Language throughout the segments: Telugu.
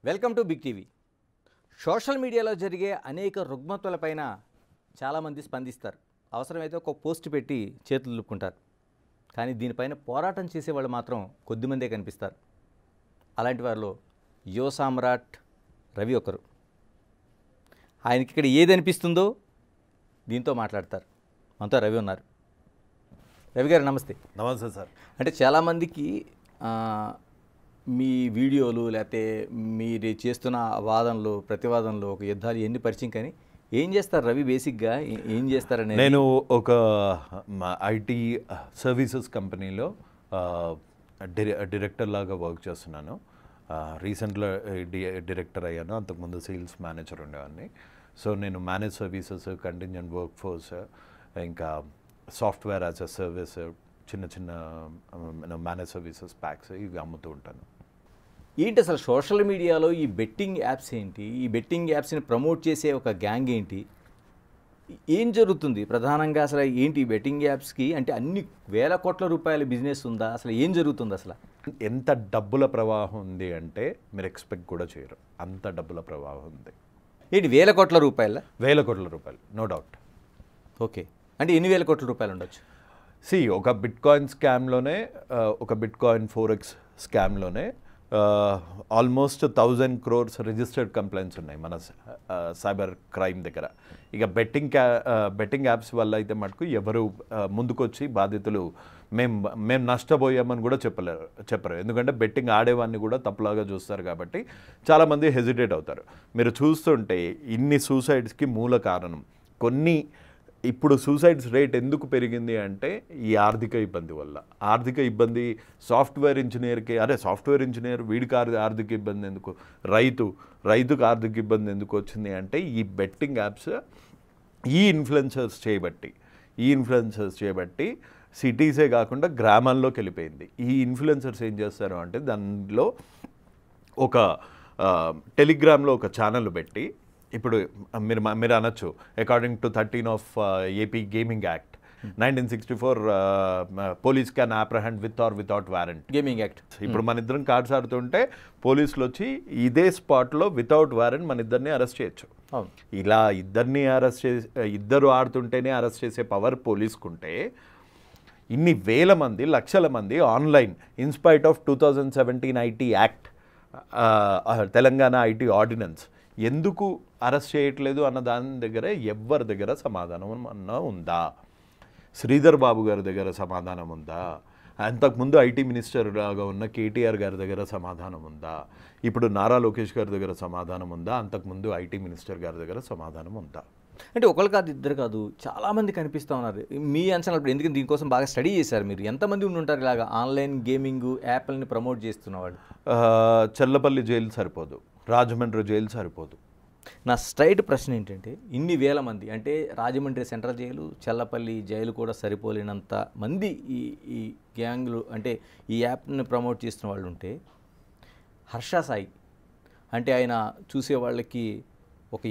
Welcome to big TV. Social మీడియాలో జరిగే అనేక రుగ్మతలపైన చాలామంది స్పందిస్తారు. అవసరమైతే ఒక పోస్ట్ పెట్టి చేతులు దులుపుకుంటారు. కానీ దీనిపైన పోరాటం చేసేవాళ్ళు మాత్రం కొద్దిమందే కనిపిస్తారు. అలాంటి వారిలో యువ సామ్రాట్ రవి ఒకరు. ఆయనకి ఇక్కడ ఏది అనిపిస్తుందో దీంతో మాట్లాడతారు. మనతో రవి ఉన్నారు. రవి గారు నమస్తే. నమస్తే సార్. అంటే చాలామందికి మీ వీడియోలు లేకపోతే మీరు చేస్తున్న వాదనలు ప్రతివాదనలు ఒక యుద్ధాలు ఎన్ని పరిచయం, కానీ ఏం చేస్తారు రవి? బేసిక్గా ఏం చేస్తారని. నేను ఒక ఐటీ సర్వీసెస్ కంపెనీలో డైరెక్టర్ లాగా వర్క్ చేస్తున్నాను. రీసెంట్గా డైరెక్టర్ అయ్యాను. అంతకుముందు సేల్స్ మేనేజర్ ఉండేవాడిని. సో నేను manage services, contingent work force, ఇంకా సాఫ్ట్వేర్ యాజ్ అ సర్వీస్, చిన్న చిన్న మేనేజ్ సర్వీసెస్ ప్యాక్స్ ఇవి అమ్ముతూ ఉంటాను. ఏంటి అసలు సోషల్ మీడియాలో ఈ బెట్టింగ్ యాప్స్ ఏంటి? ఈ బెట్టింగ్ యాప్స్ని ప్రమోట్ చేసే ఒక గ్యాంగ్ ఏంటి? ఏం జరుగుతుంది ప్రధానంగా? అసలు ఏంటి బెట్టింగ్ యాప్స్కి? అంటే అన్ని వేల కోట్ల రూపాయల బిజినెస్ ఉందా? అసలు ఏం జరుగుతుంది? అసలు ఎంత డబ్బుల ప్రవాహం ఉంది అంటే మీరు ఎక్స్పెక్ట్ కూడా చేయరు. అంత డబ్బుల ప్రవాహం ఉంది. ఏంటి వేల కోట్ల రూపాయల? వేల కోట్ల రూపాయలు, నో డౌట్. ఓకే, అంటే ఎన్ని వేల కోట్ల రూపాయలు ఉండొచ్చు? ఒక బిట్కాయిన్ స్కామ్లోనే, ఒక బిట్కాయిన్ 4x స్కామ్లోనే ఆల్మోస్ట్ 1000 crores రిజిస్టర్డ్ కంప్లైంట్స్ ఉన్నాయి మన సైబర్ క్రైమ్ దగ్గర. ఇక బెట్టింగ్ యాప్స్ వల్ల అయితే మటుకు ఎవరు ముందుకొచ్చి బాధితులు మేము నష్టపోయామని కూడా చెప్పరు. ఎందుకంటే బెట్టింగ్ ఆడేవాడిని కూడా తప్పులాగా చూస్తారు కాబట్టి చాలామంది హెజిటేట్ అవుతారు. మీరు చూస్తుంటే ఇన్ని సూసైడ్స్కి మూల కారణం ఇప్పుడు సూసైడ్స్ రేట్ ఎందుకు పెరిగింది అంటే ఈ ఆర్థిక ఇబ్బంది వల్ల. ఆర్థిక ఇబ్బంది సాఫ్ట్వేర్ ఇంజనీర్ వీడికి ఆర్థిక ఇబ్బంది ఎందుకు, రైతుకు ఆర్థిక ఇబ్బంది ఎందుకు వచ్చింది అంటే ఈ బెట్టింగ్ యాప్స్ ఈ ఇన్ఫ్లుయెన్సర్స్ చేయబట్టి సిటీసే కాకుండా గ్రామాల్లోకి వెళ్ళిపోయింది. ఈ ఇన్ఫ్లుయెన్సర్స్ ఏం చేస్తారు అంటే దానిలో ఒక టెలిగ్రామ్లో ఒక ఛానల్ పెట్టి, ఇప్పుడు మీరు అనొచ్చు according to 13 of AP gaming act 1964 police can apprehend with or without warrant gaming act. ఇప్పుడు మన ఇద్దరం కార్డ్స్ ఆడుతుంటే పోలీసులు వచ్చి ఇదే స్పాట్లో వితౌట్ వారెంట్ మన ఇద్దరిని అరెస్ట్ చేయొచ్చు. ఇలా ఇద్దరు ఆడుతుంటేనే అరెస్ట్ చేసే పవర్ పోలీసుకుంటే ఇన్ని వేల మంది, లక్షల మంది online in spite of 2017 IT act, Telangana IT ordinance ఎందుకు అరెస్ట్ చేయట్లేదు అన్న దాని దగ్గర ఎవరి దగ్గర సమాధానం అన్నా ఉందా? శ్రీధర్ బాబు గారి దగ్గర సమాధానం ఉందా? అంతకుముందు ఐటీ మినిస్టర్ లాగా ఉన్న కేటీఆర్ గారి దగ్గర సమాధానం ఉందా? ఇప్పుడు నారా లోకేష్ గారి దగ్గర సమాధానం ఉందా? అంతకుముందు ఐటీ మినిస్టర్ గారి దగ్గర సమాధానం ఉందా? అంటే ఒకళ్ళు కాదు, ఇద్దరు కాదు, చాలామంది కనిపిస్తూ ఉన్నారు. మీ అంచనా ఎందుకంటే దీనికోసం బాగా స్టడీ చేశారు మీరు. ఎంతమంది ఉంటారు ఇలాగా ఆన్లైన్ గేమింగ్ యాప్లని ప్రమోట్ చేస్తున్నవాళ్ళు? చల్లపల్లి జైలు సరిపోదు, రాజమండ్రి జైలు సరిపోదు. నా స్ట్రైట్ ప్రశ్న ఏంటంటే ఇన్ని వేల మంది అంటే Rajahmundry central jail, Challapalli jail కూడా సరిపోలేనంత మంది ఈ గ్యాంగ్లు అంటే ఈ యాప్ని ప్రమోట్ చేస్తున్న వాళ్ళు ఉంటే, హర్ష సాయి అంటే ఆయన చూసే వాళ్ళకి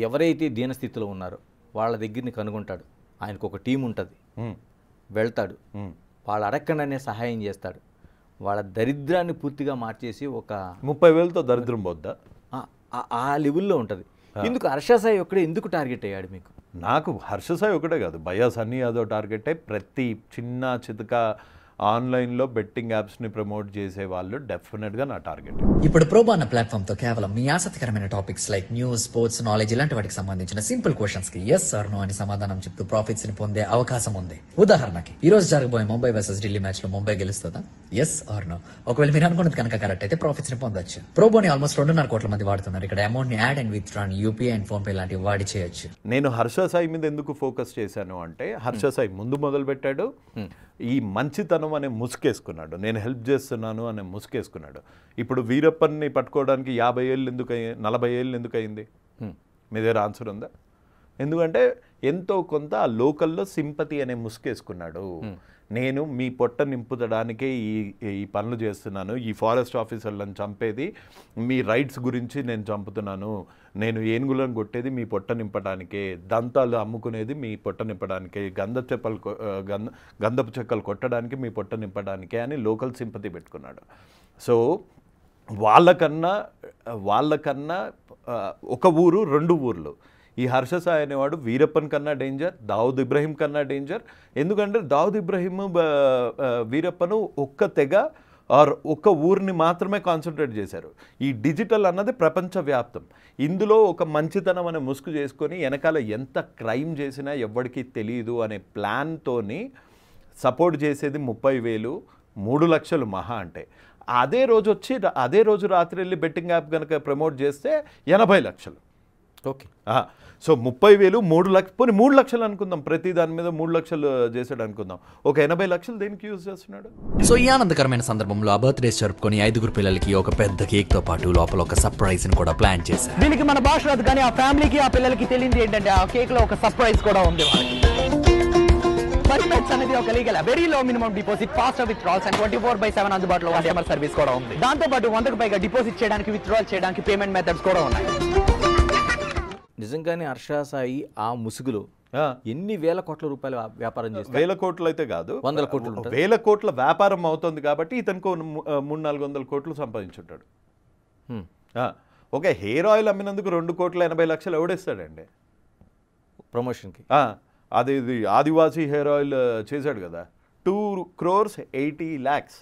ఎవరైతే దీనస్థితిలో ఉన్నారో వాళ్ళ దగ్గరని కనుగొంటాడు. ఆయనకు ఒక టీం ఉంటుంది, వెళ్తాడు, వాళ్ళు అడగకుండానే సహాయం చేస్తాడు. వాళ్ళ దరిద్రాన్ని పూర్తిగా మార్చేసి 30,000తో దరిద్రం పోద్దా? ఆ లెవెల్లో ఉంటుంది. ఎందుకు హర్ష సాయి ఒక్కడే ఎందుకు టార్గెట్ అయ్యాడు మీకు? నాకు హర్ష సాయి ఒకటే కాదు, భయ్యా సన్నీ యాదవ్ టార్గెటే. ప్రతి చిన్న చితక ఆన్లైన్లో బెట్టింగ్ యాప్స్ని ప్రమోట్ చేసే వాళ్ళు డెఫినెట్గా నా టార్గెట్. ఇప్పుడు ప్రోబో అన్న ప్లాట్ఫామ్ తో కేవలం మీ ఆసక్తికరమైన topics like news, sports, knowledge ఇలాంటి వాటికి సంబంధించిన సింపుల్ క్వశ్చన్స్ కి ఎస్ ఆర్ నో అని సమాధానం చెప్తూ ప్రాఫిట్స్ ని పొందే అవకాశం ఉంది. ఉదాహరణకి ఈ రోజు జరగబోయే ముంబై వర్సెస్ ఢిల్లీ మ్యాచ్ లో ముంబై గెలుస్తుందా? Yes or no. ఒకవేళ మీరు అనుకున్నది కనుక కరెక్ట్ అయితే ప్రాఫిట్స్ ని పొందొచ్చు. ప్రోబోని ఆల్మోస్ట్ 2.5 కోట్ల మంది వాడుతున్నారు. ఇక్కడ అమౌంట్ ని add and withdraw, UPI and phone pay లాంటివి వాడి చేయొచ్చు. నేను హర్ష సాయి మీద ఎందుకు ఫోకస్ చేశాను అంటే హర్ష సాయి ముందు మొదలు పెట్టాడు, ఈ మంచితనం అనే ముసుకేసుకున్నాడు, నేను హెల్ప్ చేస్తున్నాను అనే ముసుకేసుకున్నాడు. ఇప్పుడు వీరప్పన్ని పట్టుకోవడానికి 50 ఏళ్ళు ఎందుకు 40 ఏళ్ళు ఎందుకు అయింది? మీ దగ్గర ఆన్సర్ ఉందా? ఎందుకంటే ఎంతో కొంత ఆ లోకల్లో సింపతి అనే ముసుకేసుకున్నాడు. నేను మీ పొట్ట నింపుదడానికే ఈ పనులు చేస్తున్నాను, ఈ ఫారెస్ట్ ఆఫీసర్లను చంపేది మీ రైట్స్ గురించి నేను చంపుతున్నాను, నేను ఏనుగులను కొట్టేది మీ పొట్ట నింపడానికే, దంతాలు అమ్ముకునేది మీ పొట్ట నింపడానికే, గంధపు చెక్కలు కొట్టడానికి మీ పొట్ట నింపడానికే అని లోకల్ సింపతి పెట్టుకున్నాడు. సో వాళ్ళకన్నా ఒక ఊరు 2 ఊర్లు. ఈ హర్ష సాయి అనేవాడు వీరప్పన్ కన్నా డేంజర్, దావుద్ ఇబ్రహీం కన్నా డేంజర్. ఎందుకంటే దావుద్ ఇబ్రహీం వీరప్పను ఒక్క తెగ ఆర్ ఒక్క ఊరిని మాత్రమే కాన్సన్ట్రేట్ చేశారు. ఈ డిజిటల్ అన్నది ప్రపంచవ్యాప్తం. ఇందులో ఒక మంచితనం అనే ముసుగు చేసుకొని వెనకాల ఎంత క్రైమ్ చేసినా ఎవ్వడికి తెలియదు అనే ప్లాన్తోని సపోర్ట్ చేసేది 30,000, 3 లక్షలు మహా అంటే. అదే రోజు రాత్రి వెళ్ళి బెట్టింగ్ యాప్ కనుక ప్రమోట్ చేస్తే 80 లక్షలు. ఓకే. సో 30,000, 3 లక్షలు, పోనీ 3 లక్షలు అనుకుందాం, ప్రతి దాని మీద 3 లక్షలు చేసాడు అనుకుందాం. ఒక 80 లక్షలు దేనికి యూజ్ చేస్తున్నాడు? సో ఈ ఆనందకరమైన సందర్భంలో ఆ బర్త్డేస్ జరుపుకొని 5 పిల్లలకి ఒక పెద్ద కేక్ తో పాటు లోపల ఒక సర్ప్రైజ్ ని కూడా ప్లాన్ చేశారు. దీనికి మన భాష రాదు, కానీ ఆ ఫ్యామిలీకి ఆ పిల్లలకి తెలియదు ఏంటంటే ఆ కేక్ లో ఒక సర్ప్రైజ్ కూడా ఉంది. పరిమెట్స్ అనేది ఒక legal very low minimum deposit, faster withdrawals and 24/7 అందుబాటులో కస్టమర్ సర్వీస్ కూడా ఉంది. దాంతో పాటు 100కు పైగా డిపాజిట్ చేయడానికి, విత్డ్రాల్ చేయడానికి పేమెంట్ మెథడ్స్ కూడా ఉన్నాయి. నిజంగానే హర్ష సాయి ఆ ముసుగులో ఎన్ని వేల కోట్ల రూపాయల వ్యాపారం చేస్తారు? వేల కోట్లు అయితే కాదు, 100 కోట్లు ఉంటుంది. 1000 కోట్ల వ్యాపారం అవుతుంది కాబట్టి ఇతనికి 300-400 కోట్లు సంపాదించుంటాడు. ఒక హెయిర్ ఆయిల్ అమ్మినందుకు 2,80 లక్షలు ఎవడేస్తాడండి ప్రమోషన్కి? అది ఆదివాసీ హెయిర్ ఆయిల్ చేశాడు కదా, 2,80 lakhs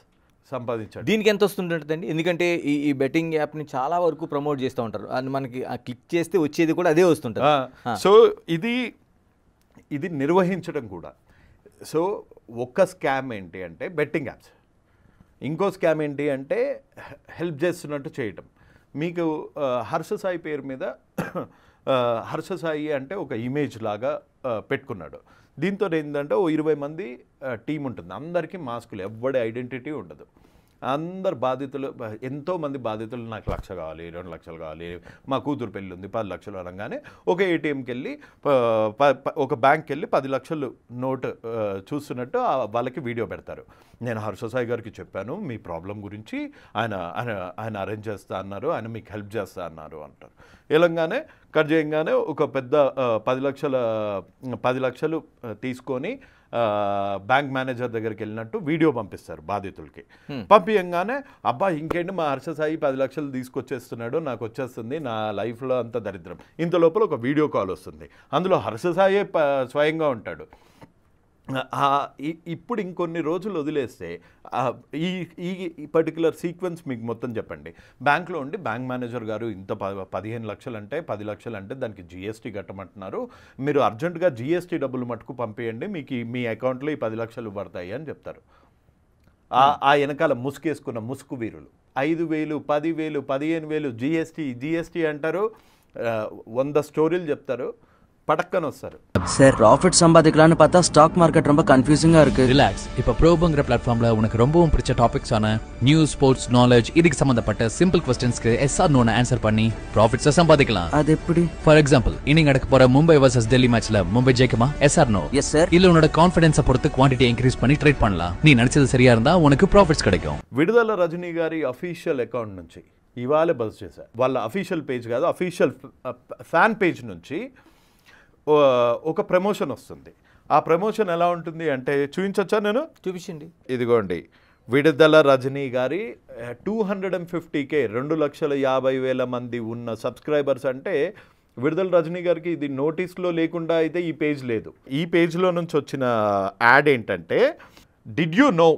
సంపాదించాడు. దీనికి ఎంత వస్తుంటుందండి? ఎందుకంటే ఈ బెట్టింగ్ యాప్ని చాలా వరకు ప్రమోట్ చేస్తూ ఉంటారు, అది మనకి క్లిక్ చేస్తే వచ్చేది కూడా అదే వస్తుంటుంది. సో ఇది నిర్వహించడం కూడా. సో ఒక్క స్కామ్ ఏంటి అంటే బెట్టింగ్ యాప్స్, ఇంకో స్కామ్ ఏంటి అంటే హెల్ప్ చేస్తున్నట్టు చేయటం. మీకు హర్ష సాయి పేరు మీద హర్ష సాయి అంటే ఒక ఇమేజ్ లాగా పెట్టుకున్నాడు. దీంతో ఏంటంటే 20 మంది టీం ఉంటుంది, అందరికీ మాస్కులు, ఎవ్వడి ఐడెంటిటీ ఉండదు. అందరు బాధితులు, ఎంతోమంది బాధితులు నాకు 1,00,000 కావాలి, 2 లక్షలు కావాలి, మా కూతురు పెళ్ళి ఉంది 10 లక్షలు అనగానే ఒక ఏటీఎంకి వెళ్ళి ఒక బ్యాంక్కి వెళ్ళి 10 లక్షలు నోటు చూస్తున్నట్టు వాళ్ళకి వీడియో పెడతారు. నేను హర్ష సాయి గారికి చెప్పాను మీ ప్రాబ్లం గురించి, ఆయన అరేంజ్ చేస్తా అన్నారు, ఆయన మీకు హెల్ప్ చేస్తా అన్నారు అంటారు. ఇలాగానే కట్ చేయగానే ఒక పెద్ద 10 లక్షలు తీసుకొని బ్యాంక్ మేనేజర్ దగ్గరికి వెళ్ళినట్టు వీడియో పంపిస్తారు బాధితులకి. పంపించగానే అబ్బా ఇంకేంటి మా హర్ష సాయి 10 లక్షలు తీసుకొచ్చేస్తున్నాడు, నాకు వచ్చేస్తుంది, నా లైఫ్లో అంత దరిద్రం. ఇంత లోపల ఒక వీడియో కాల్ వస్తుంది, అందులో హర్ష సాయే స్వయంగా ఉంటాడు. ఇప్పుడు ఇంకొన్ని రోజులు వదిలేస్తే ఈ పర్టికులర్ సీక్వెన్స్ మీకు మొత్తం చెప్పండి. బ్యాంక్లో ఉండి బ్యాంక్ మేనేజర్ గారు ఇంత 15 లక్షలు అంటే 10 లక్షలు అంటే దానికి జీఎస్టీ కట్టమంటున్నారు, మీరు అర్జెంటుగా జీఎస్టీ డబ్బులు మటుకు పంపేయండి, మీకు మీ అకౌంట్లో ఈ 10 లక్షలు పడతాయి అని చెప్తారు. ఆ వెనకాల ముసుకేసుకున్న ముసుగు వీరులు 5,000, 10,000, 15,000 జీఎస్టీ అంటారు, 100 స్టోరీలు చెప్తారు, படக்கன்னு வச்சாரு. சார் ப்ராஃபிட் சம்பாதிக்கலாம்னு பார்த்தா ஸ்டாக் மார்க்கெட் ரொம்ப கன்ஃபியூசிங்கா இருக்கு. ரிலாக்ஸ். இப்ப ப்ரோபங்கிற பிளாட்ஃபார்ம்ல உனக்கு ரொம்பவும் பிடிச்ச டாபிக்ஸான நியூஸ், ஸ்போர்ட்ஸ், நாலேஜ் இதுக்கு சம்பந்தப்பட்ட சிம்பிள் क्वेश्चंसக்கு எஸ்ஆர் நோன ஆன்சர் பண்ணி ப்ராஃபிட்ஸை சம்பாதிக்கலாம். அது எப்படி? ஃபார் எக்ஸாம்பிள் இன்னைக்கு நடக்க போற மும்பை vs டெல்லி மேட்ச்ல மும்பை ஜெயிக்குமா? Yes or no? Yes sir. இல்ல உன்னோட கான்ஃபிடன்ஸை பொறுத்து குவாண்டிட்டி இன்க்ரீஸ் பண்ணி ட்ரேட் பண்ணலாம். நீ நினைச்சது சரியா இருந்தா உனக்கு ப்ராஃபிட்ஸ் கிடைக்கும். విడుదల రజనీ గారి అఫీషియల్ అకౌంట్ నుంచి ఇవాళ బస్ చేశారు. వాళ్ళ అఫీషియల్ పేజ్ కాదు, అఫీషియల్ ఫ్యాన్ పేజ్ నుంచి ఒక ప్రమోషన్ వస్తుంది. ఆ ప్రమోషన్ ఎలా ఉంటుంది అంటే చూపించొచ్చా? నేను చూపించండి. ఇదిగోండి, విడుదల రజనీ గారి 250K 2,50,000 మంది ఉన్న సబ్స్క్రైబర్స్. అంటే విడుదల రజనీ గారికి ఇది నోటీస్లో లేకుండా అయితే ఈ పేజ్ లేదు. ఈ పేజ్లో నుంచి వచ్చిన యాడ్ ఏంటంటే, did you know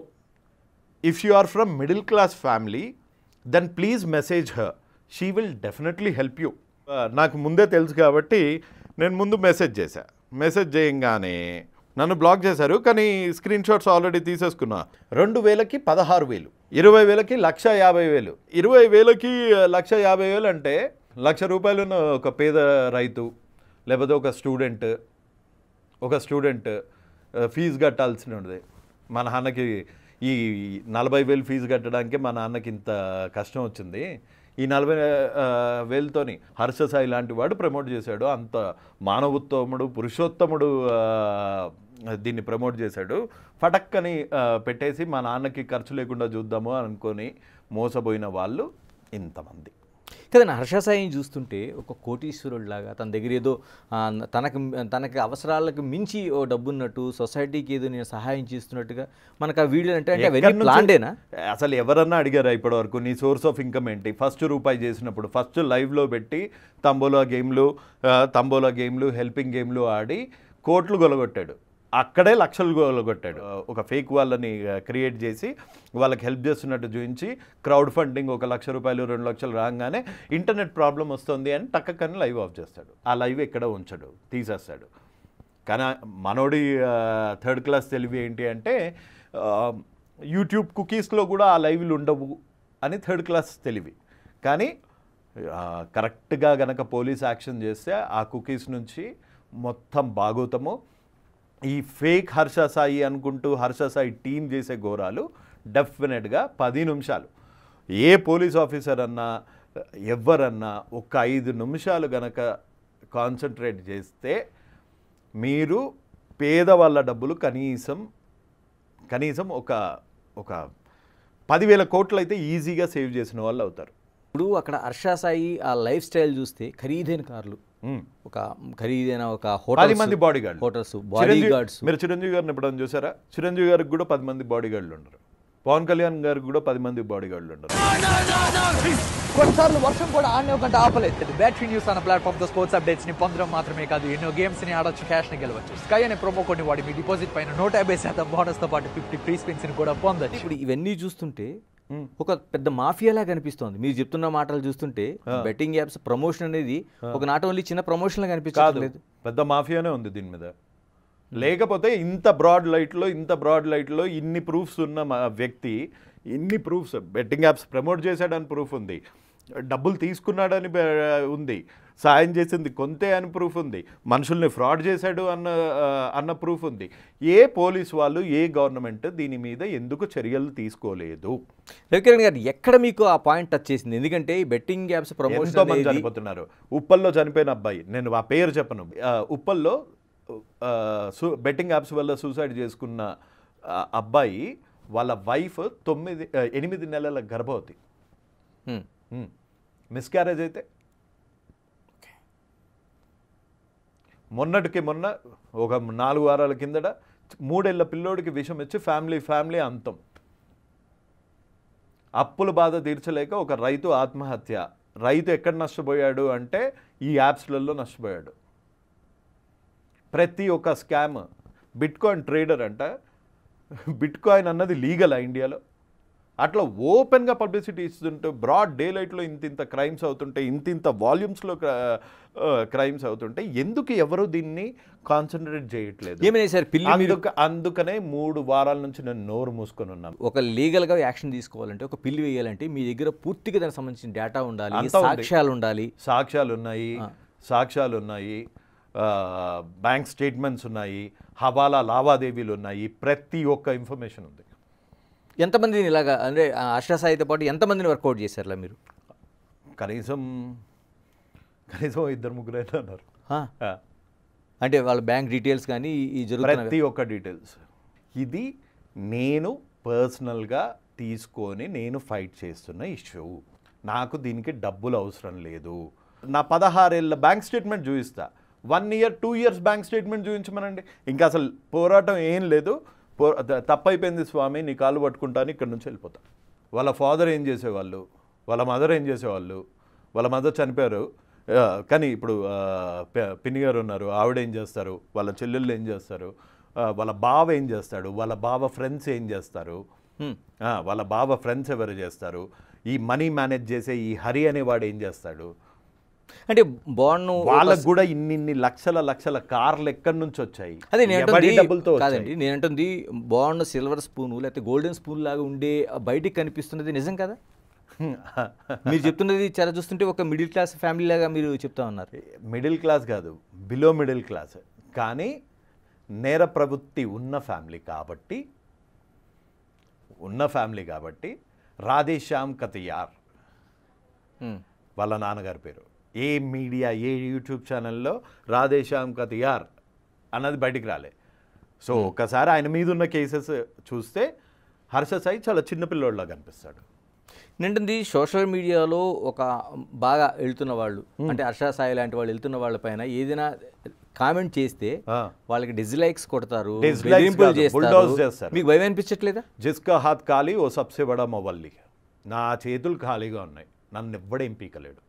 if you are from middle class family then please message her, she will definitely help you. నాకు ముందే తెలుసు కాబట్టి నేను ముందు మెసేజ్ చేశా. మెసేజ్ చేయంగానే నన్ను బ్లాక్ చేశారు, కానీ స్క్రీన్ షాట్స్ ఆల్రెడీ తీసేసుకున్నా. 2,000కి 16,000, 20,000కి 1,50,000, 20,000కి 1,50,000 అంటే ₹1,00,000 ఉన్న ఒక పేద రైతు లేకపోతే ఒక స్టూడెంట్ ఫీజు కట్టాల్సి ఉండదు. మా నాన్నకి ఈ 40,000 ఫీజు కట్టడానికి మా నాన్నకి ఇంత కష్టం వచ్చింది, ఈ 40,000తోని హర్ష సాయి లాంటి వాడు ప్రమోట్ చేశాడు, అంత మానవోత్తముడు పురుషోత్తముడు దీన్ని ప్రమోట్ చేశాడు, ఫటక్కని పెట్టేసి మా నాన్నకి ఖర్చు లేకుండా చూద్దాము అనుకొని మోసపోయిన వాళ్ళు ఇంతమంది. కదండి హర్ష సాయిని చూస్తుంటే ఒక కోటీశ్వరుడిలాగా తన దగ్గర ఏదో తనకి అవసరాలకు మించి ఓ డబ్బున్నట్టు సొసైటీకి ఏదో నేను సహాయం చేస్తున్నట్టుగా మనకు ఆ వీడియోలు అంటే అవన్నీ ప్లాండేనా? అసలు ఎవరన్నా అడిగారా ఇప్పటివరకు నీ సోర్స్ ఆఫ్ ఇన్కమ్ ఏంటి? ఫస్ట్ రూపాయి చేసినప్పుడు ఫస్ట్ లైవ్లో పెట్టి తంబోలా గేమ్లు హెల్పింగ్ గేమ్లు ఆడి కోట్లు గొలగొట్టాడు. అక్కడే లక్షలు గొలగొట్టాడు. ఒక ఫేక్ వాళ్ళని క్రియేట్ చేసి వాళ్ళకి హెల్ప్ చేస్తున్నట్టు చూపించి క్రౌడ్ ఫండింగ్ 1 లక్ష రూపాయలు 2 లక్షలు రాగానే ఇంటర్నెట్ ప్రాబ్లం వస్తుంది అని టక్కని లైవ్ ఆఫ్ చేస్తాడు. ఆ లైవ్ ఎక్కడ ఉంచడు, తీసేస్తాడు. కానీ మనోడి థర్డ్ క్లాస్ తెలివి ఏంటి అంటే యూట్యూబ్ కుకీస్లో కూడా ఆ లైవ్లు ఉండవు అని థర్డ్ క్లాస్ తెలివి. కానీ కరెక్ట్గా గనక పోలీస్ యాక్షన్ చేస్తే ఆ కుకీస్ నుంచి మొత్తం భాగోతము ఈ ఫేక్ హర్ష సాయి అనుకుంటూ హర్ష సాయి టీం చేసే ఘోరాలు డెఫినెట్గా 10 నిమిషాలు ఏ పోలీస్ ఆఫీసర్ అన్నా ఎవరన్నా ఒక 5 నిమిషాలు గనక కాన్సన్ట్రేట్ చేస్తే మీరు పేదవాళ్ళ డబ్బులు కనీసం ఒక 10,000 కోట్లు అయితే ఈజీగా సేవ్ చేసిన వాళ్ళు అవుతారు. ఇప్పుడు అక్కడ హర్ష సాయి ఆ లైఫ్ స్టైల్ చూస్తే ఖరీదైన కార్లు, ఒక ఖరీదైన ఒక 10 మంది body guard hotels, body guards. మీరు చిరంజీవి గారిని ఎప్పుడైనా చూసారా? చిరంజీవి గారికి కూడా 10 మంది బాడీ గార్డులు ఉండరు. పవన్ కళ్యాణ్ గారికి కూడా 10 మంది బాడీ గార్డులు ఉండరు. కొన్నిసార్లు వర్షం కూడా ఆడనే ఒక గంట ఆపలేదు. బ్యాటరీ న్యూస్ అన్న ప్లాట్ఫామ్ తో స్పోర్ట్స్ అప్డేట్స్ ని పొందడం మాత్రమే కాదు, ఎన్నో గేమ్స్ ని ఆడొచ్చు, క్యాష్ ని గెలవచ్చు. స్కై అనే ప్రోమో కోడ్ ని వాడి మీ డిపాజిట్ పైన 150% బోనస్ తో పాటు 50 ఫ్రీ స్పిన్స్ ని కూడా పొందొచ్చు. ఇప్పుడు ఇవన్నీ చూస్తుంటే ఒక పెద్ద మాఫియాలా కనిపిస్తోంది. మీరు చెప్తున్న మాటలు చూస్తుంటే బెట్టింగ్ యాప్స్ ప్రమోషన్ అనేది ఒక నాట్ ఓన్లీ చిన్న ప్రమోషన్ లా కనిపించలేదు, పెద్ద మాఫియానే ఉంది దీని మీద. లేకపోతే ఇంత బ్రాడ్ లైట్లో ఇన్ని ప్రూఫ్స్ ఉన్న వ్యక్తి, ఇన్ని ప్రూఫ్స్, బెట్టింగ్ యాప్స్ ప్రమోట్ చేశాడని ప్రూఫ్ ఉంది, డబ్బులు తీసుకున్నాడని ఉంది, సాయం చేసింది కొంతే అని ప్రూఫ్ ఉంది, మనుషుల్ని ఫ్రాడ్ చేశాడు అన్న ప్రూఫ్ ఉంది. ఏ పోలీస్ వాళ్ళు, ఏ గవర్నమెంట్ దీని మీద ఎందుకు చర్యలు తీసుకోలేదు? రవికిరణ్ గారు, ఎక్కడ మీకు ఆ పాయింట్ టచ్ చేసింది? ఎందుకంటే ఈ బెట్టింగ్ యాప్స్ ప్రమోషన్ మంది చనిపోతున్నారు. ఉప్పల్లో చనిపోయిన అబ్బాయి, నేను ఆ పేరు చెప్పను, ఉప్పల్లో బెట్టింగ్ యాప్స్ వల్ల సూసైడ్ చేసుకున్న అబ్బాయి వాళ్ళ వైఫ్ 8 నెలల గర్భవతి, మిస్క్యారేజ్ అయితే మొన్న ఒక 4 వారాల కిందట 3 ఏళ్ల పిల్లోడికి విషం ఇచ్చి ఫ్యామిలీ అంతం. అప్పుల బాధ తీర్చలేక ఒక రైతు ఆత్మహత్య. రైతు ఎక్కడ నష్టపోయాడు అంటే ఈ యాప్స్లలో నష్టపోయాడు. ప్రతి ఒక్క స్కామ్. బిట్కాయిన్ ట్రేడర్ అంట, బిట్కాయిన్ అన్నది లీగల్ ఇండియాలో. అట్లా ఓపెన్గా పబ్లిసిటీ ఇస్తుంటే బ్రాడ్ డే లైట్లో ఇంత క్రైమ్స్ అవుతుంటే, ఇంత వాల్యూమ్స్లో క్రైమ్స్ అవుతుంటే ఎందుకు ఎవరు దీన్ని కాన్సన్ట్రేట్ చేయట్లేదు? ఏమైనా సార్ అందుకనే 3 వారాల నుంచి నేను నోరు మూసుకొని ఉన్నాను. ఒక లీగల్గా యాక్షన్ తీసుకోవాలంటే, ఒక పిల్లి వేయాలంటే మీ దగ్గర పూర్తిగా దానికి సంబంధించిన డేటా ఉండాలి, సాక్ష్యాలు ఉన్నాయి, బ్యాంక్ స్టేట్మెంట్స్ ఉన్నాయి, హవాలా లావాదేవీలు ఉన్నాయి, ప్రతి ఒక్క ఇన్ఫర్మేషన్ ఉంది. ఎంతమందిని ఇలాగా అంటే హర్ష సాయితో పాటు ఎంతమందిని వర్కౌట్ చేశారులా మీరు? కనీసం 2-3 అయినా అన్నారు. అంటే వాళ్ళ బ్యాంక్ డీటెయిల్స్ కానీ ఈ ప్రతి ఒక్క డీటెయిల్స్. ఇది నేను పర్సనల్గా తీసుకొని నేను ఫైట్ చేస్తున్న ఇష్యూ. నాకు దీనికి డబ్బులు అవసరం లేదు. నా 16 ఏళ్ళ బ్యాంక్ స్టేట్మెంట్ చూపిస్తా. 1 ఇయర్ 2 ఇయర్స్ బ్యాంక్ స్టేట్మెంట్ చూపించమనండి. ఇంకా అసలు పోరాటం ఏం లేదు. తప్పైపోయింది స్వామి, నీ కాళ్ళు పట్టుకుంటాను, ఇక్కడ నుంచి వెళ్ళిపోతా. వాళ్ళ ఫాదర్ ఏం చేసేవాళ్ళు, వాళ్ళ మదర్ ఏం చేసేవాళ్ళు, వాళ్ళ మదర్ చనిపోయారు కానీ ఇప్పుడు పిన్ని గారు ఉన్నారు, ఆవిడ ఏం చేస్తారు, వాళ్ళ చెల్లెళ్ళు ఏం చేస్తారు, వాళ్ళ బావ ఏం చేస్తాడు, వాళ్ళ బావ ఫ్రెండ్స్ ఏం చేస్తారు, వాళ్ళ బావ ఫ్రెండ్స్ ఎవరు చేస్తారు, ఈ మనీ మేనేజ్ చేసే ఈ హరి అనేవాడు ఏం చేస్తాడు. అంటే బాండ్ వాళ్ళకు కూడా ఇన్ని లక్షల కార్లు ఎక్కడి నుంచి వచ్చాయి? అదే కాదండి, నేనంటుంది బాండ్ సిల్వర్ స్పూన్ లేకపోతే గోల్డెన్ స్పూన్ లాగా ఉండే బయటికి కనిపిస్తున్నది నిజం కదా? మీరు చెప్తున్నది చాలా చూస్తుంటే ఒక మిడిల్ క్లాస్ ఫ్యామిలీ లాగా మీరు చెప్తా ఉన్నారు. మిడిల్ క్లాస్ కాదు, బిలో మిడిల్ క్లాస్, కానీ నేర ప్రవృత్తి ఉన్న ఫ్యామిలీ కాబట్టి రాధేశ్యామ్ కతియార్ వాళ్ళ నాన్నగారి పేరు. ఏ మీడియా, ఏ యూట్యూబ్ ఛానల్లో రాధేశ్యామ్ కతియార్ అన్నది బయటికి రాలే. సో ఒకసారి ఆయన మీద ఉన్న కేసెస్ చూస్తే హర్ష సాయి చాలా చిన్నపిల్లోడ్లా కనిపిస్తాడు. నింటుంది సోషల్ మీడియాలో ఒక బాగా వెళ్తున్న వాళ్ళు అంటే హర్ష సాయి లాంటి వాళ్ళు వెళ్తున్న వాళ్ళ పైన ఏదైనా కామెంట్ చేస్తే వాళ్ళకి డిస్లైక్స్ కొడతారు, బెదిరింపులు చేస్తారు. మీకు భయం అనిపించట్లేదా? జిస్కా హాత్ ఖాళీ ఓ సబ్సే బడా మొబల్లి. నా చేతులు ఖాళీగా ఉన్నాయి, నన్ను ఎవ్వడేం పీకలేడు.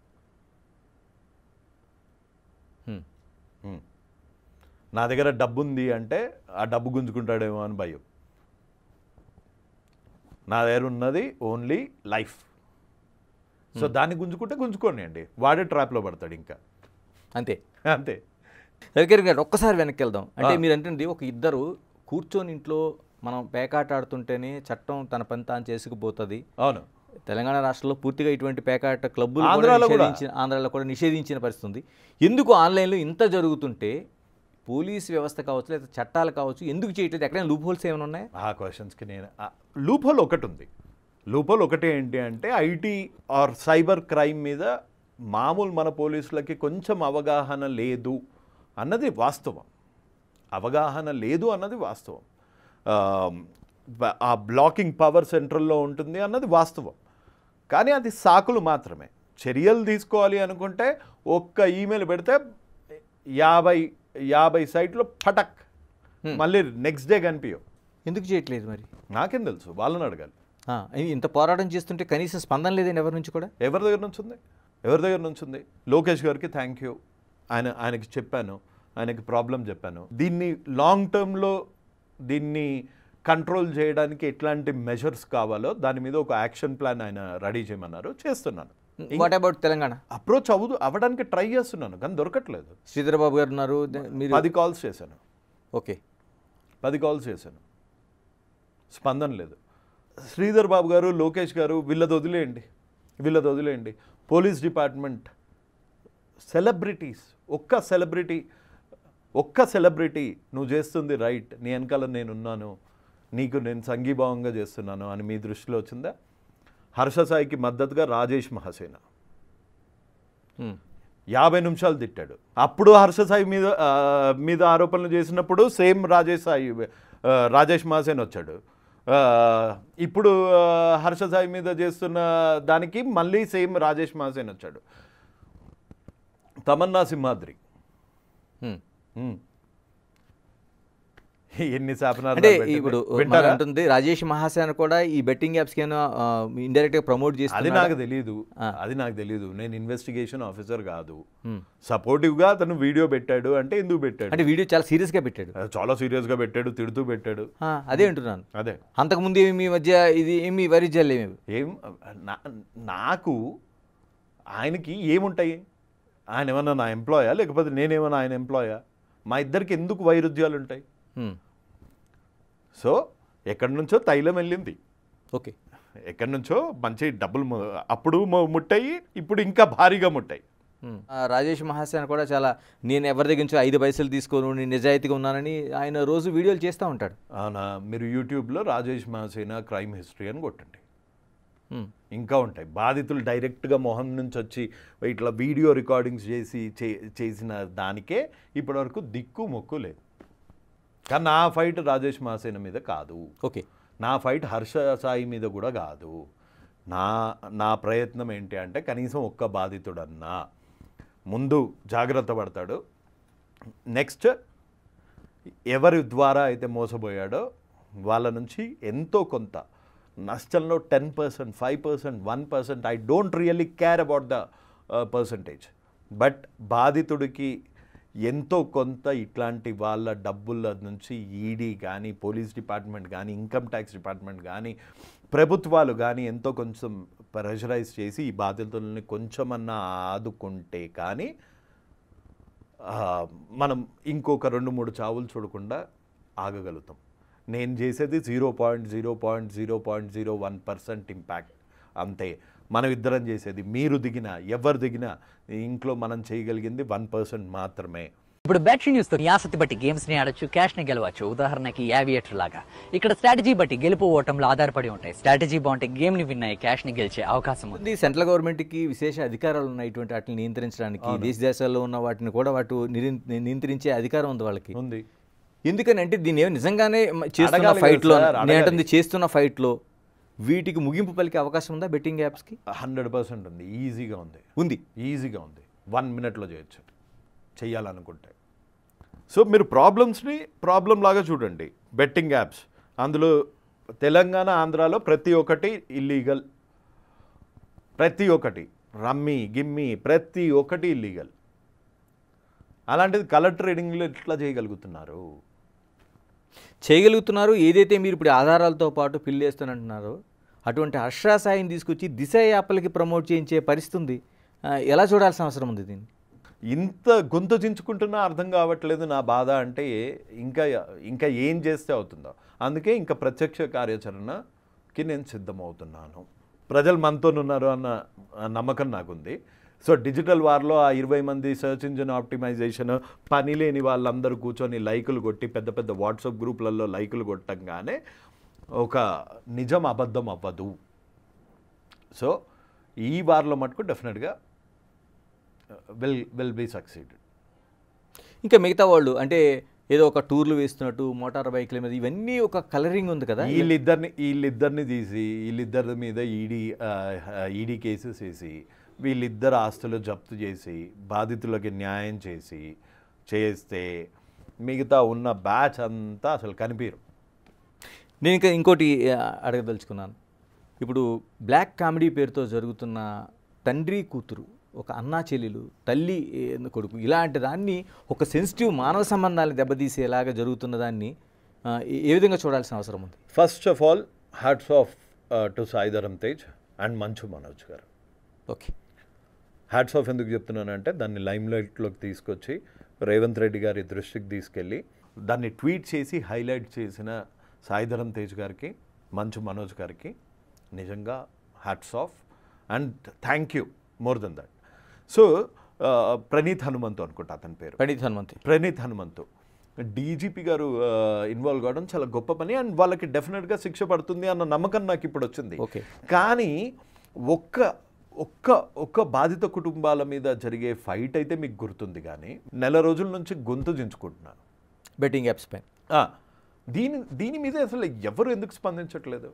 నా దగ్గర డబ్బు ఉంది అంటే ఆ డబ్బు గుంజుకుంటాడేమో అని భయం. నా దగ్గర ఉన్నది ఓన్లీ లైఫ్. సో దాన్ని గుంజుకోండి అండి, వాడే ట్రాప్లో పడతాడు ఇంకా అంతే అంతే. రవికిరణ్ గారు ఒక్కసారి వెనక్కి వెళ్దాం. అంటే మీరు అంటే ఒక ఇద్దరు కూర్చొని ఇంట్లో మనం పేకాట ఆడుతుంటేనే చట్టం తన పని తాను చేసుకుపోతుంది. అవును, తెలంగాణ రాష్ట్రంలో పూర్తిగా ఇటువంటి పేకాట క్లబ్బులు ఆంధ్రాలో కూడా నిషేధించిన పరిస్థితి ఉంది. ఎందుకు ఆన్లైన్లో ఇంత జరుగుతుంటే పోలీస్ వ్యవస్థ కావచ్చు లేదా చట్టాలు కావచ్చు ఎందుకు చేయట్లేదు? ఎక్కడైనా లూప్ హోల్స్ ఏమైనా ఉన్నాయా? ఆ క్వశ్చన్స్కి నేను లూప్ హోల్ ఒకటి ఉంది. లూప్ హోల్ ఒకటి ఏంటి అంటే ఐటీ ఆర్ సైబర్ క్రైమ్ మీద మామూలు మన పోలీసులకి కొంచెం అవగాహన లేదు అన్నది వాస్తవం. ఆ బ్లాకింగ్ పవర్ సెంట్రల్లో ఉంటుంది అన్నది వాస్తవం. కానీ అది సాకులు మాత్రమే. చర్యలు తీసుకోవాలి అనుకుంటే ఒక్క ఈమెయిల్ పెడితే 50 సైట్లో ఫటక్ మళ్ళీ నెక్స్ట్ డే కనిపించవు. ఎందుకు చేయట్లేదు మరి? నాకేం తెలుసు, వాళ్ళని అడగాలి. ఇంత పోరాటం చేస్తుంటే కనీసం స్పందన లేదని ఎవరి నుంచి కూడా? ఎవరి దగ్గర నుంచి ఉంది? లోకేష్ గారికి థ్యాంక్ యూ, ఆయనకి చెప్పాను, ఆయనకి ప్రాబ్లం చెప్పాను. దీన్ని లాంగ్ టర్మ్లో దీన్ని కంట్రోల్ చేయడానికి ఎట్లాంటి మెజర్స్ కావాలో దాని మీద ఒక యాక్షన్ ప్లాన్ ఆయన రెడీ చేయమన్నారు, చేస్తున్నాను. What about Telangana? అప్రోచ్ అవ్వడానికి ట్రై చేస్తున్నాను కానీ దొరకట్లేదు. శ్రీధర్ బాబు గారు ఉన్నారు, మీరు 10 కాల్స్ చేశాను. ఓకే, 10 కాల్స్ చేశాను, స్పందన లేదు. శ్రీధర్ బాబు గారు, లోకేష్ గారు వీళ్ళది వదిలేయండి. పోలీస్ డిపార్ట్మెంట్ సెలబ్రిటీస్, ఒక్క సెలబ్రిటీ నువ్వు చేస్తుంది రైట్, నీ వెనకాల నేనున్నాను, నేను సంఘీభావంగా చేస్తున్నాను అని మీ దృష్టిలో వచ్చిందా? హర్ష సాయికి మద్దతుగా రాజేష్ మహాసేన 50 నిమిషాలు తిట్టాడు. అప్పుడు హర్ష సాయి మీద ఆరోపణలు చేసినప్పుడు సేమ్ రాజేష్ మహాసేన్ వచ్చాడు. ఇప్పుడు హర్ష సాయి మీద చేస్తున్న దానికి మళ్ళీ సేమ్ రాజేష్ మహాసేన్ వచ్చాడు. తమన్నా సింహాద్రి ఎన్ని శాపనాలు. అంటే ఇప్పుడు ఉంటుంది రాజేష్ మహాసేన కూడా ఈ బెట్టింగ్ యాప్స్ కింద ఇండైరెక్ట్ గా ప్రమోట్ చేస్తారు. అది నాకు తెలియదు. నేను ఇన్వెస్టిగేషన్ ఆఫీసర్ కాదు. సపోర్టివ్ గా అతను వీడియో పెట్టాడు అంటే ఎందుకు పెట్టాడు? అంటే వీడియో చాలా సీరియస్ గా పెట్టాడు, తిడుతూ పెట్టాడు. అదే అంటున్నాను. అదే అంతకుముందు మీ మధ్య ఇది ఏమి వైరుధ్యాలు ఏం నాకు ఆయనకి ఏముంటాయి? ఆయన ఏమన్నా నా ఎంప్లాయా లేకపోతే నేనేమన్నా ఆయన ఎంప్లాయా? మా ఇద్దరికి ఎందుకు వైరుధ్యాలు ఉంటాయి? సో ఎక్కడి నుంచో తైలం వెళ్ళింది. ఓకే, ఎక్కడి నుంచో మంచి డబ్బులు అప్పుడు ముట్టాయి, ఇప్పుడు ఇంకా భారీగా ముట్టాయి. రాజేష్ మహాసేన కూడా చాలా నేను ఎవరి దగ్గర నుంచి 5 పైసలు తీసుకోను, నేను నిజాయితీగా ఉన్నానని ఆయన రోజు వీడియోలు చేస్తూ ఉంటాడు. అవునా? మీరు యూట్యూబ్లో రాజేష్ మహాసేన క్రైమ్ హిస్టరీ అని కొట్టండి, ఇంకా ఉంటాయి. బాధితులు డైరెక్ట్గా మొహం నుంచి వచ్చి ఇట్లా వీడియో రికార్డింగ్స్ చేసిన దానికే ఇప్పటివరకు దిక్కు మొక్కు లేదు. కానీ నా ఫైట్ రాజేష్ మహాసేన మీద కాదు. ఓకే, నా ఫైట్ హర్ష సాయి మీద కూడా కాదు. నా ప్రయత్నం ఏంటి అంటే కనీసం ఒక్క బాధితుడన్నా ముందు జాగ్రత్త పడతాడు. నెక్స్ట్ ఎవరి ద్వారా అయితే మోసపోయాడో వాళ్ళ నుంచి ఎంతో కొంత నష్టంలో 10%, 5%, 1%, I don't really care about the percentage, but బాధితుడికి ఎంతో కొంత ఇట్లాంటి వాళ్ళ డబ్బుల నుంచి ఈడీ కానీ, పోలీస్ డిపార్ట్మెంట్ కానీ, ఇన్కమ్ ట్యాక్స్ డిపార్ట్మెంట్ కానీ, ప్రభుత్వాలు కానీ ఎంతో కొంచెం ప్రెషరైజ్ చేసి ఈ బాధితులని కొంచెమన్నా ఆదుకుంటే కానీ మనం ఇంకొక 2-3 చావులు చూడకుండా ఆగగలుగుతాం. నేను చేసేది 0.01% ఇంపాక్ట్ అంతే. మనం ఇద్దరం చేసేది, మీరు దిగినా ఎవరు దిగినా ఇంట్లో మనం చేయగలిగింది 1% మాత్రమే. ఇప్పుడు బ్యాటరీ న్యూస్ తో ఆసక్తి బట్టి గేమ్స్ ని ఆడొచ్చు, క్యాష్ ని గెలవచ్చు. ఉదాహరణకి యావియేటర్ లాగా ఇక్కడ స్ట్రాటజీ బట్టి గెలుపు ఓటంలో ఆధారపడి ఉంటాయి. స్ట్రాటజీ బాగుంటే గేమ్ ని విన్ అయ్యి క్యాష్ ని గెలిచే అవకాశం ఉంది. సెంట్రల్ గవర్నమెంట్ కి విశేష అధికారాలు ఉన్నాయి ఇటువంటి వాటిని నియంత్రించడానికి. దేశాల్లో ఉన్న వాటిని కూడా నియంత్రించే అధికారం ఉంది వాళ్ళకి. ఉంది. ఎందుకని అంటే దీన్ని నిజంగానే చేస్తున్న ఫైట్లో చేస్తున్న ఫైట్లో వీటికి ముగింపు పలికే అవకాశం ఉందా బెట్టింగ్ యాప్స్కి? 100% ఉంది, ఈజీగా ఉంది, ఈజీగా ఉంది. 1 మినిట్లో చేయొచ్చు చెయ్యాలనుకుంటే. సో మీరు ప్రాబ్లమ్స్ని ప్రాబ్లం లాగా చూడండి. బెట్టింగ్ యాప్స్ అందులో తెలంగాణ, ఆంధ్రాలో ప్రతి ఒక్కటి ఇల్లీగల్, ప్రతి ఒక్కటి రమ్మీ గిమ్మీ ప్రతి ఒక్కటి ఇల్లీగల్. అలాంటిది కలర్ ట్రేడింగ్లో ఎట్లా చేయగలుగుతున్నారు? ఏదైతే మీరు ఇప్పుడు ఆధారాలతో పాటు ఫిల్ చేస్తానంటున్నారో అటువంటి హర్షా సాయిని తీసుకొచ్చి దిశ యాప్లకి ప్రమోట్ చేయించే పరిస్థితి ఉంది. ఎలా చూడాల్సిన అవసరం ఉంది దీన్ని? ఇంత గొంతు చించుకుంటున్నా అర్థం కావట్లేదు నా బాధ. అంటే ఇంకా ఏం చేస్తే అవుతుందో. అందుకే ఇంకా ప్రత్యక్ష కార్యాచరణకి నేను సిద్ధమవుతున్నాను. ప్రజలు మనతోనున్నారు అన్న నమ్మకం నాకుంది. సో డిజిటల్ వార్లో ఆ 20 మంది సర్చ్ ఇంజిన్ ఆప్టిమైజేషన్ పని లేని వాళ్ళందరూ కూర్చొని లైకులు కొట్టి పెద్ద పెద్ద వాట్సాప్ గ్రూపులలో లైకులు కొట్టంగానే ఒక నిజం అబద్ధం అవ్వదు. సో ఈ వార్లో మటుకు డెఫినెట్గా విల్ బీ సక్సీడెడ్. ఇంకా మిగతా వాళ్ళు అంటే ఏదో ఒక టూర్లు వేస్తున్నట్టు మోటార్ బైక్ల మీద ఇవన్నీ ఒక కలరింగ్ ఉంది కదా. వీళ్ళిద్దరిని తీసి వీళ్ళిద్దరి మీద ఈడీ కేసెస్ వేసి వీళ్ళిద్దరు ఆస్తులు జప్తు చేసి బాధితులకి న్యాయం చేస్తే మిగతా ఉన్న బ్యాచ్ అంతా అసలు కనిపించరు. నేను ఇంకా ఇంకోటి అడగదలుచుకున్నాను. ఇప్పుడు బ్లాక్ కామెడీ పేరుతో జరుగుతున్న తండ్రి కూతురు, ఒక అన్నా చెల్లెలు, తల్లి కొడుకు, ఇలాంటి దాన్ని ఒక సెన్సిటివ్ మానవ సంబంధాలను దెబ్బతీసేలాగా జరుగుతున్న దాన్ని ఏ విధంగా చూడాల్సిన అవసరం ఉంది? First of all hats off to Sai Dharam Tej and Manchu Manoj గారు. ఓకే, హ్యాట్స్ ఆఫ్ ఎందుకు చెప్తున్నానంటే దాన్ని లైమ్ లైట్లోకి తీసుకొచ్చి రేవంత్ రెడ్డి గారి దృష్టికి తీసుకెళ్ళి దాన్ని ట్వీట్ చేసి హైలైట్ చేసిన సాయి ధరమ్ తేజ్ గారికి, మంచు మనోజ్ గారికి నిజంగా hats off and thank you more than that. So Praneeth Hanumanthu అనుకుంటా అతని పేరు, ప్రణీత్ హనుమంతు డీజీపీ గారు ఇన్వాల్వ్ కావడం చాలా గొప్ప పని అండ్ వాళ్ళకి డెఫినెట్గా శిక్ష పడుతుంది అన్న నమ్మకం నాకు ఇప్పుడు వచ్చింది. కానీ ఒక్క బాధిత కుటుంబాల మీద జరిగే ఫైట్ అయితే మీకు గుర్తుంది. కానీ నెల రోజుల నుంచి గొంతు చించుకుంటున్నాను బెట్టింగ్ యాప్స్ పైన. దీని మీద అసలు ఎవరు ఎందుకు స్పందించట్లేదు?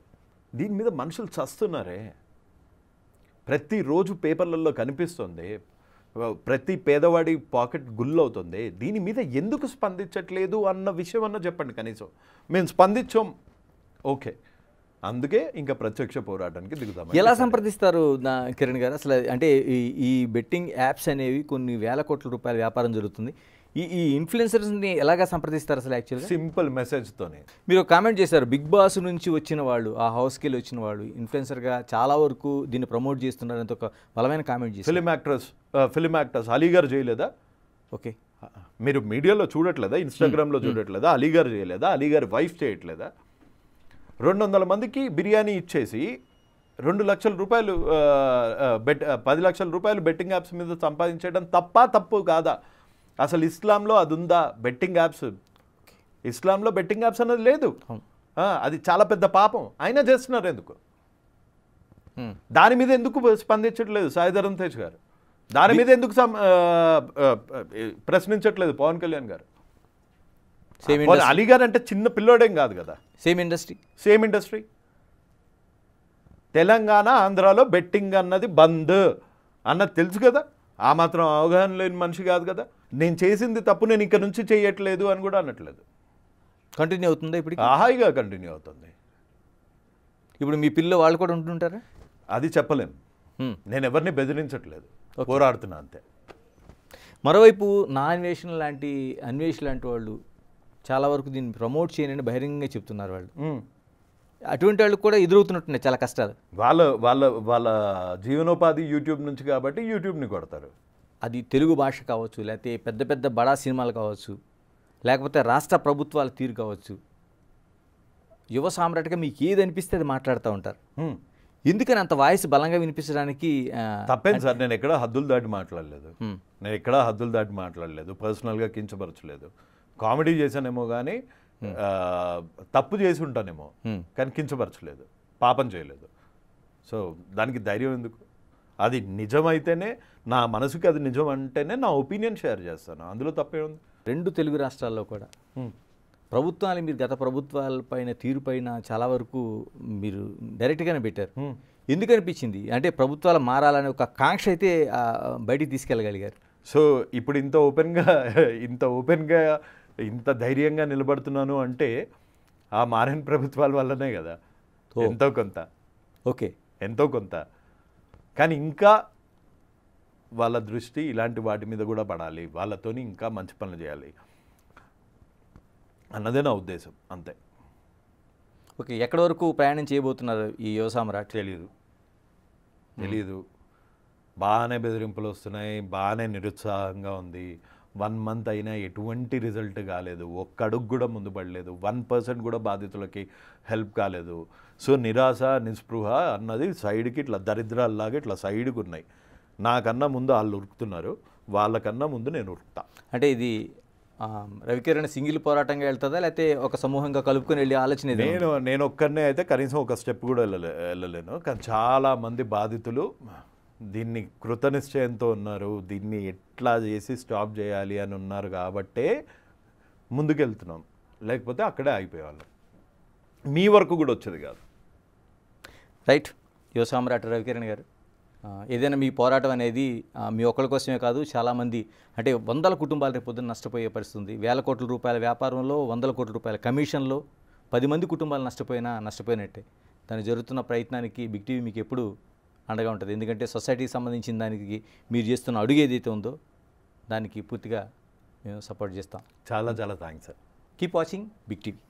దీని మీద మనుషులు చస్తున్నారే, ప్రతిరోజు పేపర్లలో కనిపిస్తుంది, ప్రతి పేదవాడి పాకెట్ గుల్లవుతుంది. దీని మీద ఎందుకు స్పందించట్లేదు అన్న విషయం అన్న చెప్పండి. కనీసం మేము స్పందించాం, ఓకే, అందుకే ఇంకా ప్రత్యక్ష పోరాటానికి దిగుతాం. ఎలా సంప్రదిస్తారు కిరణ్ గారు అసలు? అంటే ఈ బెట్టింగ్ యాప్స్ అనేవి కొన్ని వేల కోట్ల రూపాయల వ్యాపారం జరుగుతుంది. ఈ ఇన్ఫ్లుయెన్సర్స్ని ఎలాగా సంప్రదిస్తారు అసలు? యాక్చువల్గా సింపుల్ మెసేజ్తోనే. మీరు కామెంట్ చేశారు, బిగ్ బాస్ నుంచి వచ్చిన వాళ్ళు, ఆ హౌస్కి వెళ్ళి వచ్చిన వాళ్ళు ఇన్ఫ్లుయెన్సర్గా చాలా వరకు దీన్ని ప్రమోట్ చేస్తున్నారని ఒక బలమైన కామెంట్ చేశారు. ఫిలిం యాక్టర్స్ అలీగారు చేయలేదా? ఓకే, మీరు మీడియాలో చూడట్లేదా? ఇన్స్టాగ్రామ్లో చూడట్లేదా? అలీగారు చేయలేదా? అలీగారి వైఫ్ చేయట్లేదా? 200 మందికి బిర్యానీ ఇచ్చేసి 2 లక్షల రూపాయలు 10 లక్షల రూపాయలు బెట్టింగ్ యాప్స్ మీద సంపాదించడం తప్పు కాదా? అసలు ఇస్లాంలో అది ఉందా? బెట్టింగ్ యాప్స్, ఇస్లాంలో బెట్టింగ్ యాప్స్ అనేది లేదు. అది చాలా పెద్ద పాపం. అయినా చేస్తున్నారు ఎందుకు? దాని మీద ఎందుకు స్పందించట్లేదు సాయి ధరమ్ తేజ్ గారు? దాని మీద ఎందుకు ప్రశ్నించట్లేదు పవన్ కళ్యాణ్ గారు? అలీ గారు అంటే చిన్న పిల్లోడేం కాదు కదా. Same industry. తెలంగాణ, ఆంధ్రాలో బెట్టింగ్ అన్నది బంద్ అన్నది తెలుసు కదా. ఆ మాత్రం అవగాహన లేని మనిషి కాదు కదా. నేను చేసింది తప్పు, నేను ఇక్కడ నుంచి చేయట్లేదు అని కూడా అనట్లేదు. కంటిన్యూ అవుతుందా ఇప్పుడు? హాయిగా కంటిన్యూ అవుతుంది. ఇప్పుడు మీ పిల్లలు వాళ్ళు కూడా ఉంటుంటారా? అది చెప్పలేం. నేను ఎవరిని బెదిరించట్లేదు, పోరాడుతున్నా అంతే. మరోవైపు నా అన్వేషణ లాంటి వాళ్ళు చాలా వరకు దీన్ని ప్రమోట్ చేయనని బహిరంగంగా చెప్తున్నారు. వాళ్ళు అటువంటి వాళ్ళు కూడా ఎదురవుతున్నట్టున్నాయి చాలా కష్టాలు. వాళ్ళ జీవనోపాధి యూట్యూబ్ నుంచి కాబట్టి యూట్యూబ్ని కొడతారు. అది తెలుగు భాష కావచ్చు, లేకపోతే పెద్ద పెద్ద బడా సినిమాలు కావచ్చు, లేకపోతే రాష్ట్ర ప్రభుత్వాల తీరు కావచ్చు. యువ సామ్రాట్గా మీకు ఏది అనిపిస్తే అది మాట్లాడుతూ ఉంటారు. ఎందుకని అంత వాయిస్ బలంగా వినిపించడానికి? తప్పేం సార్, నేను ఎక్కడా హద్దులు దాటి మాట్లాడలేదు. పర్సనల్గా కించపరచలేదు. కామెడీ చేశానేమో కానీ తప్పు చేసి ఉంటానేమో కానీ కించపరచలేదు, పాపం చేయలేదు. సో దానికి ధైర్యం ఎందుకు? అది నిజమైతేనే, నా మనసుకి అది నిజం అంటేనే నా ఒపీనియన్ షేర్ చేస్తాను. అందులో తప్పే ఉంది. 2 తెలుగు రాష్ట్రాల్లో కూడా ప్రభుత్వాలు మీరు గత ప్రభుత్వాలపైన తీరుపైన చాలా వరకు మీరు డైరెక్ట్గానే పెట్టారు. ఎందుకు అనిపించింది అంటే ప్రభుత్వాలు మారాలనే ఒక కాంక్ష అయితే బయటికి తీసుకెళ్ళగలిగారు? సో ఇప్పుడు ఇంత ఓపెన్గా ఇంత ధైర్యంగా నిలబడుతున్నాను అంటే ఆ మారిన ప్రభుత్వాల వల్లనే కదా. ఎంతో కొంత ఓకే, ఎంతో కొంత. కానీ ఇంకా వాళ్ళ దృష్టి ఇలాంటి వాటి మీద కూడా పడాలి, వాళ్ళతోని ఇంకా మంచి పనులు చేయాలి అన్నదే నా ఉద్దేశం, అంతే. ఓకే, ఎక్కడి వరకు ప్రయాణం చేయబోతున్నారు ఈ యువ సామ్రాట్? తెలీదు. బాగానే బెదిరింపులు వస్తున్నాయి, బాగానే నిరుత్సాహంగా ఉంది. 1 month అయినా ఎటువంటి రిజల్ట్ కాలేదు, ఒక్క అడుగు కూడా ముందు పడలేదు, 1% కూడా బాధితులకి హెల్ప్ కాలేదు. సో నిరాశ నిస్పృహ అన్నది సైడ్కి ఇట్లా దరిద్రాల్లాగా ఇట్లా సైడ్కి ఉన్నాయి. నాకన్నా ముందు వాళ్ళు ఉరుకుతున్నారు, వాళ్ళకన్నా ముందు నేను ఉరుకుతా. అంటే ఇది రవికిరణ్ సింగిల్ పోరాటంగా వెళ్తుందా లేకపోతే ఒక సమూహంగా కలుపుకొని వెళ్ళే ఆలోచన? నేను ఒక్కరినే అయితే కనీసం ఒక స్టెప్ కూడా వెళ్ళలేను. కానీ చాలామంది బాధితులు దీన్ని కృతనిశ్చయంతో ఉన్నారు, దీన్ని ఎట్లా చేసి స్టాప్ చేయాలి అని ఉన్నారు కాబట్టే ముందుకెళ్తున్నాం, లేకపోతే అక్కడే అయిపోయేవాళ్ళం, మీ వరకు కూడా వచ్చేది కాదు. రైట్, యువ సామ్రాట్ రవికిరణ్ గారు, ఏదైనా మీ పోరాటం అనేది మీ ఒక్కరి కోసమే కాదు, చాలామంది అంటే 100 కుటుంబాలు రేపు పొద్దున్న నష్టపోయే పరిస్థితి ఉంది. 1000 కోట్ల రూపాయల వ్యాపారంలో 100 కోట్ల రూపాయల కమిషన్లో 10 మంది కుటుంబాలు నష్టపోయినట్టే. దానికి జరుగుతున్న ప్రయత్నానికి బిగ్ టీవీ మీకు ఎప్పుడు అండగా ఉంటుంది. ఎందుకంటే సొసైటీకి సంబంధించిన దానికి మీరు చేస్తున్న అడుగు ఏదైతే ఉందో దానికి పూర్తిగా మేము సపోర్ట్ చేస్తాం. చాలా thanks sir. Keep watching big TV.